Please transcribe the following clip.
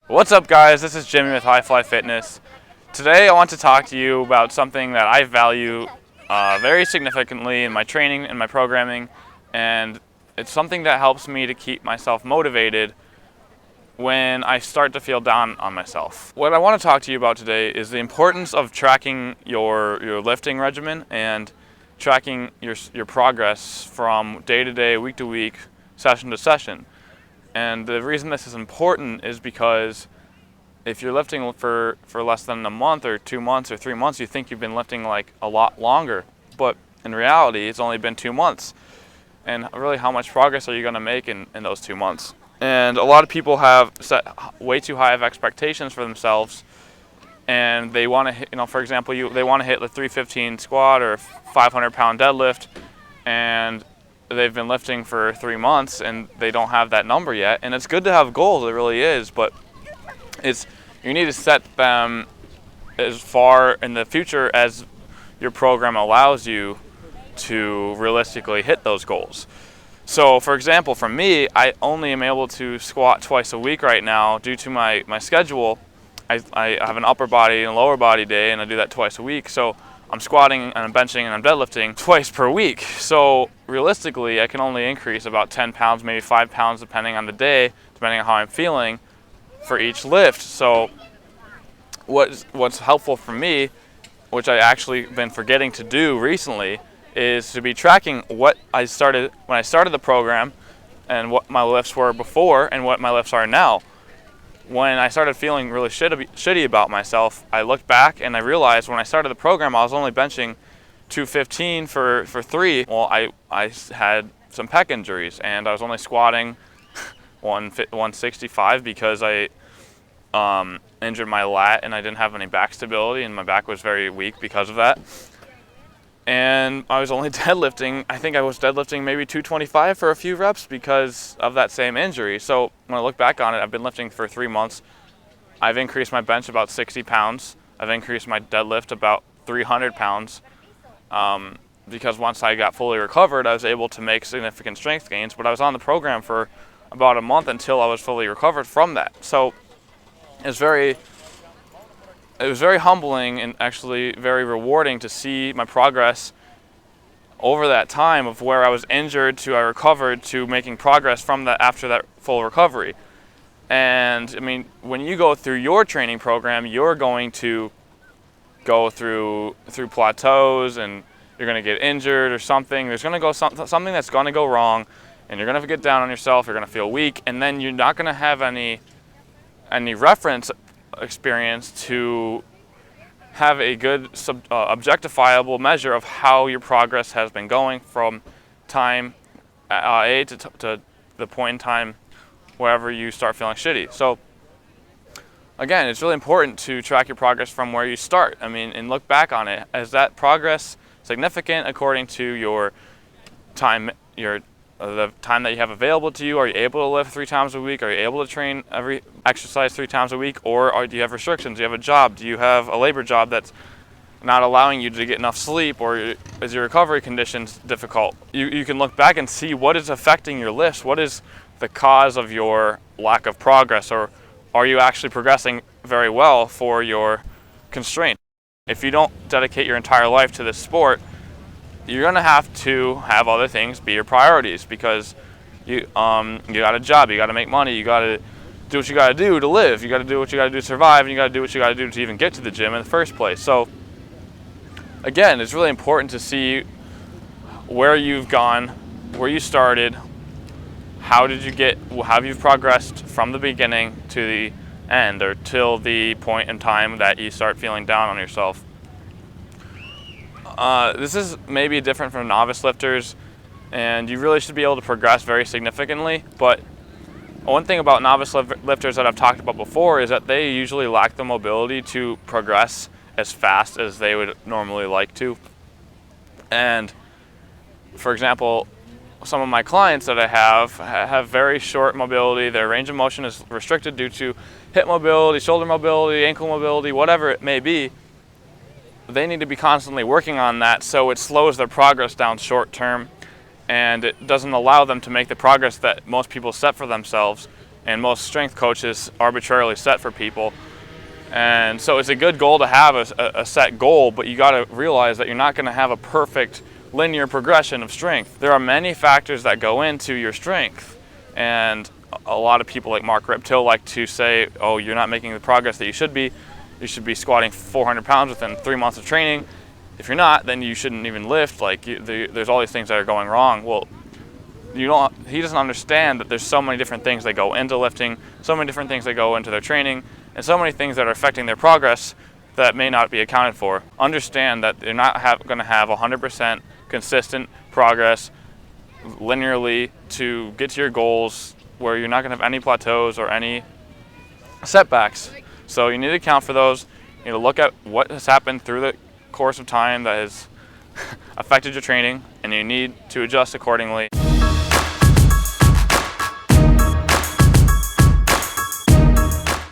What's up, guys? This is Jimmy with Hifly Fitness. Today I want to talk to you about something that I value very significantly in my training and my programming, and it's something that helps me to keep myself motivated when I start to feel down on myself. What I want to talk to you about today is the importance of tracking your lifting regimen and tracking your progress from day to day, week to week, session to session. And the reason this is important is because if you're lifting for less than a month or 2 months or 3 months, you think you've been lifting like a lot longer. But in reality, it's only been 2 months. And really, how much progress are you going to make in those 2 months? And a lot of people have set way too high of expectations for themselves. And they want to hit, for example, they want to hit the 315 squat or 500-pound deadlift. And they've been lifting for 3 months and they don't have that number yet. And it's good to have goals, it really is, but you need to set them as far in the future as your program allows you to realistically hit those goals. So for example, for me, I only am able to squat twice a week right now due to my schedule. I have an upper body and lower body day, and I do that twice a week. So I'm squatting and I'm benching and I'm deadlifting twice per week. So realistically, I can only increase about 10 pounds, maybe 5 pounds, depending on the day, depending on how I'm feeling for each lift. So what's helpful for me, which I actually been forgetting to do recently, is to be tracking what I started when I started the program and what my lifts were before and what my lifts are now. When I started feeling really shitty about myself, I looked back and I realized when I started the program, I was only benching 215 for 3. Well, I had some pec injuries and I was only squatting 165 because I injured my lat and I didn't have any back stability and my back was very weak because of that. And I was only deadlifting, I think I was deadlifting maybe 225 for a few reps because of that same injury. So when I look back on it, I've been lifting for 3 months. I've increased my bench about 60 pounds. I've increased my deadlift about 300 pounds. Because once I got fully recovered, I was able to make significant strength gains. But I was on the program for about a month until I was fully recovered from that. So it was very humbling and actually very rewarding to see my progress over that time of where I was injured to I recovered to making progress from that after that full recovery. And I mean, when you go through your training program, you're going to go through plateaus and you're going to get injured or something. There's going to go something that's going to go wrong, and you're going to get down on yourself. You're going to feel weak, and then you're not going to have any reference experience to have a good objectifiable measure of how your progress has been going from time A to the point in time wherever you start feeling shitty. So again, it's really important to track your progress from where you start. I mean, and look back on it. Is that progress significant according to your time, the time that you have available to you? Are you able to lift 3 times a week? Are you able to train exercise 3 times a week? Or do you have restrictions? Do you have a job? Do you have a labor job that's not allowing you to get enough sleep? Or is your recovery conditions difficult? You can look back and see what is affecting your lifts. What is the cause of your lack of progress? Or are you actually progressing very well for your constraint? If you don't dedicate your entire life to this sport, you're gonna have to have other things be your priorities because you got a job, you got to make money, you got to do what you got to do to live, you got to do what you got to do to survive, and you got to do what you got to do to even get to the gym in the first place. So again, it's really important to see where you've gone, where you started, how you've progressed from the beginning to the end or till the point in time that you start feeling down on yourself. This is maybe different from novice lifters, and you really should be able to progress very significantly. But one thing about novice lifters that I've talked about before is that they usually lack the mobility to progress as fast as they would normally like to. And for example, some of my clients that I have very short mobility. Their range of motion is restricted due to hip mobility, shoulder mobility, ankle mobility, whatever it may be. They need to be constantly working on that, so it slows their progress down short term, and it doesn't allow them to make the progress that most people set for themselves and most strength coaches arbitrarily set for people. And so it's a good goal to have a set goal, but you got to realize that you're not going to have a perfect linear progression of strength. There are many factors that go into your strength, and a lot of people like Mark Reptil like to say, oh, you're not making the progress that you should be. You should be squatting 400 pounds within 3 months of training. If you're not, then you shouldn't even lift. Like, there's all these things that are going wrong. Well, he doesn't understand that there's so many different things that go into lifting, so many different things that go into their training, and so many things that are affecting their progress that may not be accounted for. Understand that you're not going to have 100% consistent progress linearly to get to your goals, where you're not going to have any plateaus or any setbacks. So you need to account for those. You need to look at what has happened through the course of time that has affected your training, and you need to adjust accordingly.